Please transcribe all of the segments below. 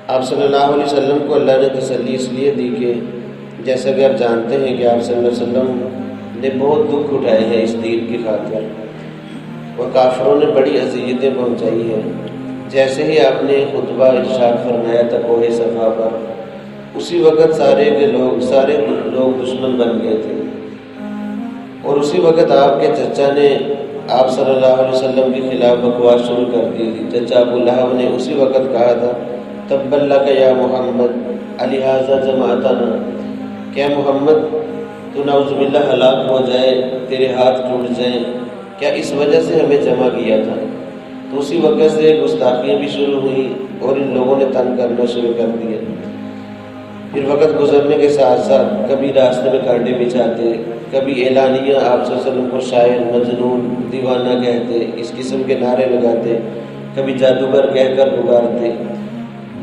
آپ صلی اللہ علیہ وسلم کو اللہ نے تسلی اس لیے دی کہ جیسا کہ آپ جانتے ہیں کہ آپ صلی اللہ علیہ وسلم نے بہت دکھ اٹھائے ہیں اس دین کی خاطر، اور کافروں نے بڑی اذیتیں پہنچائی ہیں۔ جیسے ہی آپ نے خطبہ ارشاد فرمایا تھا کوہ صفا پر، اسی وقت سارے لوگ دشمن بن گئے تھے، اور اسی وقت آپ کے چچا نے آپ صلی اللہ علیہ وسلم کے خلاف بکواس شروع کر دی تھی۔ چچا ابو لہب نے اسی وقت کہا تھا تبا لک یا محمد لہذا جمعتنا، کیا محمد تو نعوذ باللہ ہلاک ہو جائے، تیرے ہاتھ ٹوٹ جائیں، کیا اس وجہ سے ہمیں جمع کیا تھا؟ تو اسی وقت سے گستاخیاں بھی شروع ہوئی اور ان لوگوں نے تنگ کرنا شروع کر دیا۔ پھر وقت گزرنے کے ساتھ ساتھ کبھی راستے میں کانٹے بچھاتے، کبھی اعلانیہ آپ صلی اللہ علیہ وسلم کو شاعر، مجنون، دیوانہ کہتے، اس قسم کے نعرے لگاتے، کبھی جادوگر کہہ کر پکارتے،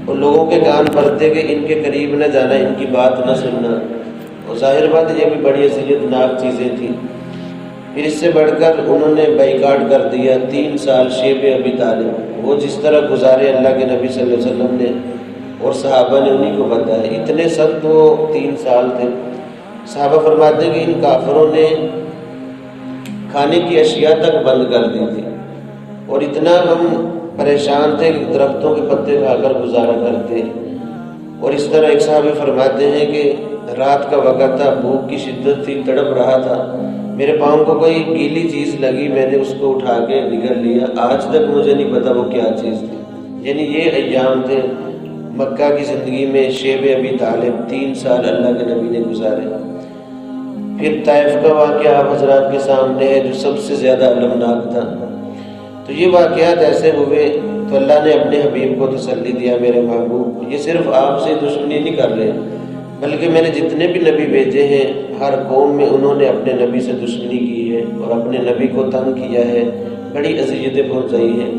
اور لوگوں کے کان بھرتے کہ ان کے قریب نہ جانا، ان کی بات نہ سننا، اور ظاہر بات یہ بھی بڑی اذیت ناک چیزیں تھیں۔ پھر اس سے بڑھ کر انہوں نے بائیکاٹ کر دیا 3 سال شیب ابی طالب، وہ جس طرح گزارے اللہ کے نبی صلی اللہ علیہ وسلم نے اور صحابہ نے انہی کو بتایا، اتنے سخت وہ 3 سال تھے۔ صحابہ فرماتے ہیں کہ ان کافروں نے کھانے کی اشیاء تک بند کر دی تھی، اور اتنا ہم پریشان تھے کہ درختوں کے پتے کھا کر گزارا کرتے۔ اور اس طرح ایک صحابی فرماتے ہیں کہ رات کا وقت تھا، بھوک کی شدت تھی، تڑپ رہا تھا، میرے پاؤں کو کوئی گیلی چیز لگی، میں نے اس کو اٹھا کے نگل لیا، آج تک مجھے نہیں پتا وہ کیا چیز تھی۔ یعنی یہ ایام تھے مکہ کی زندگی میں شیب ابی طالب 3 سال اللہ کے نبی نے گزارے۔ پھر طائف کا واقعہ آپ حضرات کے سامنے ہے جو سب سے زیادہ المناک تھا۔ تو یہ واقعات ایسے ہوئے تو اللہ نے اپنے حبیب کو تسلی دیا، میرے محبوب یہ صرف آپ سے دشمنی نہیں کر رہے، بلکہ میں نے جتنے بھی نبی بھیجے ہیں ہر قوم میں انہوں نے اپنے نبی سے دشمنی کی ہے اور اپنے نبی کو تنگ کیا ہے، بڑی اذیتیں پہنچائی ہیں۔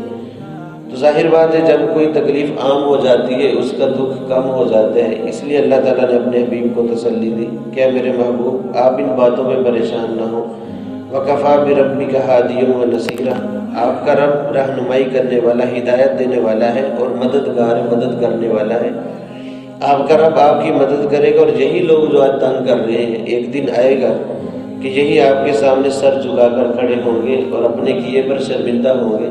تو ظاہر بات ہے جب کوئی تکلیف عام ہو جاتی ہے اس کا دکھ کم ہو جاتا ہے، اس لیے اللہ تعالیٰ نے اپنے حبیب کو تسلی دی، کیا میرے محبوب آپ ان باتوں میں پریشان نہ ہوں، وَكَفَىٰ بِرَبِّكَ هَادِيًا وَنَصِيرًا، آپ کا رب رہنمائی کرنے والا، ہدایت دینے والا ہے اور مددگار، مدد کرنے والا ہے۔ آپ کا رب آپ کی مدد کرے گا، اور یہی لوگ جو آج تنگ کر رہے ہیں ایک دن آئے گا کہ یہی آپ کے سامنے سر جھکا کر کھڑے ہوں گے اور اپنے کیے پر شرمندہ ہوں گے۔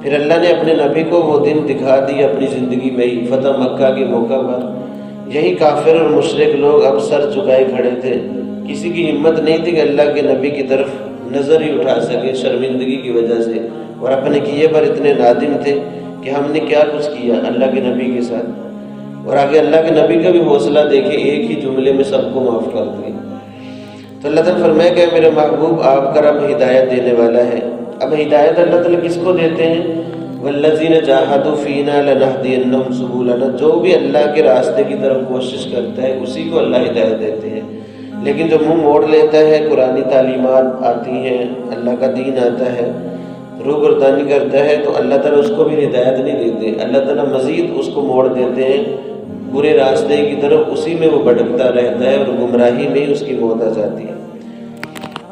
پھر اللہ نے اپنے نبی کو وہ دن دکھا دی اپنی زندگی میں ہی، فتح مکہ کے موقع پر۔ یہی کافر اور مشرک لوگ اب سر جھکائے کھڑے تھے، کسی کی ہمت نہیں تھی کہ اللہ کے نبی کی طرف نظر ہی اٹھا سکے شرمندگی کی وجہ سے، اور اپنے کیے پر اتنے نادم تھے کہ ہم نے کیا کچھ کیا اللہ کے نبی کے ساتھ۔ اور آگے اللہ کے نبی کا بھی حوصلہ دیکھیں، ایک ہی جملے میں سب کو معاف کر دیا۔ تو اللہ تعالیٰ فرمایا کہ میرے محبوب آپ کا رب ہدایت دینے والا ہے۔ اب ہدایت اللہ تعالیٰ کس کو دیتے ہیں؟ والذین جاہدوا فینا لنہدینہم سبلنا، جو بھی اللہ کے راستے کی طرف کوشش کرتا ہے اسی کو اللہ ہدایت دیتے ہیں۔ لیکن جو منہ موڑ لیتا ہے، قرآنی تعلیمات آتی ہیں، اللہ کا دین آتا ہے، روگردانی کرتا ہے، تو اللہ تعالیٰ اس کو بھی ہدایت نہیں دیتے، اللہ تعالیٰ مزید اس کو موڑ دیتے ہیں برے راستے کی طرف، اسی میں وہ بھٹکتا رہتا ہے اور گمراہی میں ہی اس کی موت آ جاتی ہے۔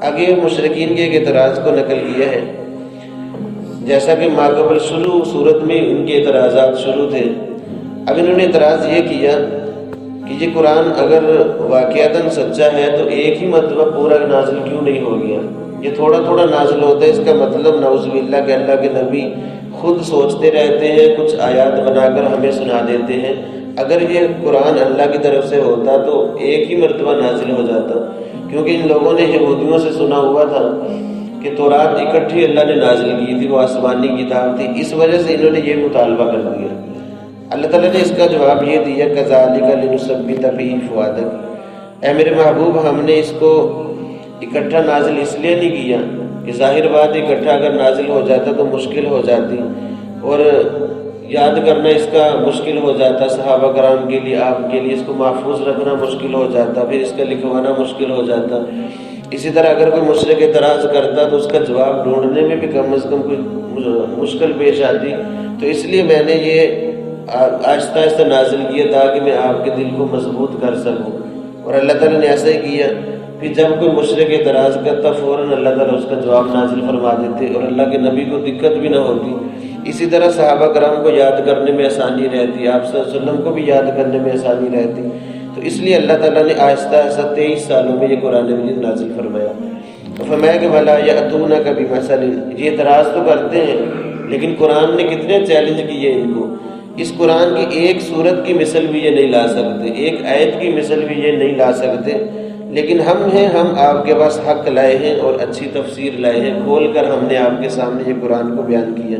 آگے مشرکین کے ایک اعتراض کو نقل کیا ہے، جیسا کہ ماقبل شروع صورت میں ان کے اعتراضات شروع تھے۔ اب انہوں نے اعتراض یہ کیا کہ یہ قرآن اگر واقعتاً سچا ہے تو ایک ہی مرتبہ پورا نازل کیوں نہیں ہو گیا؟ یہ تھوڑا تھوڑا نازل ہوتا ہے، اس کا مطلب نعوذ باللہ کہ اللہ کے نبی خود سوچتے رہتے ہیں، کچھ آیات بنا کر ہمیں سنا دیتے ہیں۔ اگر یہ قرآن اللہ کی طرف سے ہوتا تو ایک ہی مرتبہ نازل ہو جاتا، کیونکہ ان لوگوں نے یہودیوں سے سنا ہوا تھا کہ تورات اکٹھی اللہ نے نازل کی تھی، وہ آسمانی کتاب تھی، اس وجہ سے انہوں نے یہ مطالبہ کر دیا۔ اللہ تعالیٰ نے اس کا جواب یہ دیا کذالک لنثبت بہ فؤادک، اے میرے محبوب ہم نے اس کو اکٹھا نازل اس لیے نہیں کیا کہ ظاہر بات اکٹھا اگر نازل ہو جاتا تو مشکل ہو جاتی اور یاد کرنا اس کا مشکل ہو جاتا، صحابہ کرام کے لیے، آپ کے لیے اس کو محفوظ رکھنا مشکل ہو جاتا، پھر اس کا لکھوانا مشکل ہو جاتا۔ اسی طرح اگر کوئی مشرک اعتراض کرتا تو اس کا جواب ڈھونڈنے میں بھی کم از کم کوئی مشکل پیش آتی، تو اس لیے میں نے یہ آہستہ آہستہ نازل کیا تاکہ میں آپ کے دل کو مضبوط کر سکوں، اور اللہ تعالیٰ نے ایسا ہی کیا۔ پھر جب کوئی مشرک اعتراض کرتا فوراً اللہ تعالیٰ اس کا جواب نازل فرما دیتے اور اللہ کے نبی کو دقت بھی نہ ہوتی اسی طرح صحابہ کرام کو یاد کرنے میں آسانی رہتی، آپ صلی اللہ علیہ وسلم کو بھی یاد کرنے میں آسانی رہتی۔ تو اس لیے اللہ تعالیٰ نے آہستہ آہستہ 23 سالوں میں یہ قرآن مجید نازل فرمایا۔ تو فرمایا کہ بھلا یأتونک بمثل، یہ اعتراض تو کرتے ہیں لیکن قرآن نے کتنے چیلنج کیے ان کو، اس قرآن کی ایک سورت کی مثل بھی یہ نہیں لا سکتے، ایک آیت کی مثل بھی یہ نہیں لا سکتے، لیکن ہم آپ کے پاس حق لائے ہیں اور اچھی تفسیر لائے ہیں، کھول کر ہم نے آپ کے سامنے یہ قرآن کو بیان کیا۔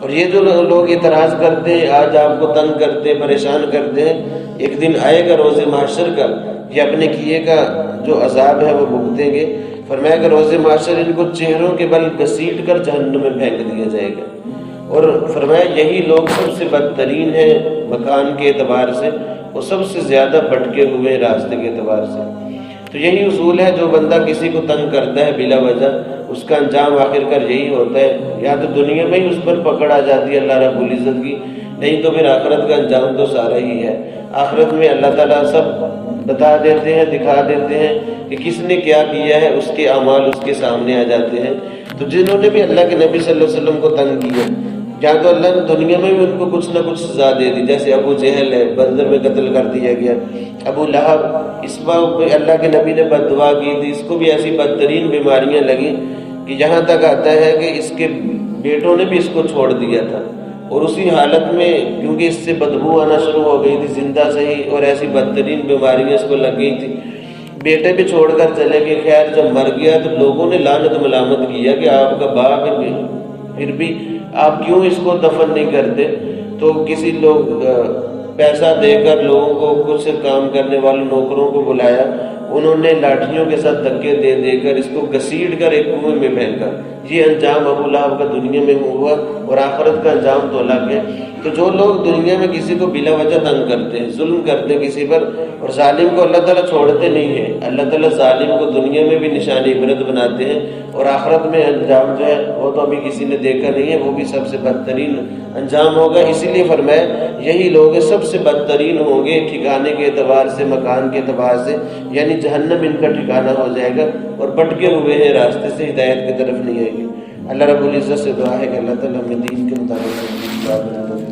اور یہ جو لوگ اعتراض کرتے ہیں، آج آپ کو تنگ کرتے ہیں، پریشان کرتے ہیں، ایک دن آئے گا روز محشر کا، یہ اپنے کیے کا جو عذاب ہے وہ بھگتیں گے۔ فرمایا کہ روز محشر ان کو چہروں کے بل گھسیٹ کر جہنم میں پھینک دیا جائے گا، اور فرمایا یہی لوگ سب سے بدترین ہیں مکان کے اعتبار سے، وہ سب سے زیادہ بھٹکے ہوئے راستے کے اعتبار سے۔ تو یہی اصول ہے، جو بندہ کسی کو تنگ کرتا ہے بلا وجہ، اس کا انجام آخر کار یہی ہوتا ہے، یا تو دنیا میں ہی اس پر پکڑ آ جاتی ہے اللہ رب العزت کی، نہیں تو پھر آخرت کا انجام تو سارا ہی ہے۔ آخرت میں اللہ تعالیٰ سب بتا دیتے ہیں، دکھا دیتے ہیں کہ کس نے کیا کیا ہے، اس کے اعمال اس کے سامنے آ جاتے ہیں۔ تو جنہوں نے بھی اللہ کے نبی صلی اللہ علیہ وسلم کو تنگ کیا، جہاں تو اللہ نے دنیا میں بھی ان کو کچھ نہ کچھ سزا دے دی، جیسے ابو جہل ہے، بدر میں قتل کر دیا گیا، ابو لہب، اس بار اللہ کے نبی نے بد دعا کی تھی، اس کو بھی ایسی بدترین بیماریاں لگیں کہ یہاں تک آتا ہے کہ اس کے بیٹوں نے بھی اس کو چھوڑ دیا تھا، اور اسی حالت میں کیونکہ اس سے بدبو آنا شروع ہو گئی تھی زندہ سے ہی، اور ایسی بدترین بیماریاں اس کو لگ گئی تھی، بیٹے بھی چھوڑ کر چلے گئے۔ خیر جب مر گیا تو لوگوں نے لعنت ملامت کیا کہ آپ کا باپ ہے، پھر بھی آپ کیوں اس کو دفن نہیں کرتے؟ تو کسی لوگ پیسہ دے کر لوگوں کو، کچھ کام کرنے والے نوکروں کو بلایا، انہوں نے لاٹھیوں کے ساتھ دھکے دے دے کر اس کو گھسیٹ کر ایک کنویں میں پھینکا۔ یہ انجام ابو لہب کا دنیا میں ہوا، اور آخرت کا انجام تو الگ ہے۔ تو جو لوگ دنیا میں کسی کو بلا وجہ تنگ کرتے ہیں، ظلم کرتے ہیں کسی پر، اور ظالم کو اللہ تعالیٰ چھوڑتے نہیں ہیں، اللہ تعالیٰ ظالم کو دنیا میں بھی نشان عبرت بناتے ہیں، اور آخرت میں انجام جو ہے وہ تو ابھی کسی نے دیکھا نہیں ہے، وہ بھی سب سے بدترین انجام ہوگا۔ اسی لیے فرمایا یہی لوگ سب سے بدترین ہوں گے ٹھکانے کے اعتبار سے، مکان کے اعتبار سے، یعنی جہنم ان کا ٹھکانہ ہو جائے گا، اور بھٹکے ہوئے ہیں راستے سے، ہدایت کی طرف نہیں آئیں گے۔ اللہ رب العزت سے دعا ہے کہ اللہ تعالیٰ ہمیں دین کے مطابق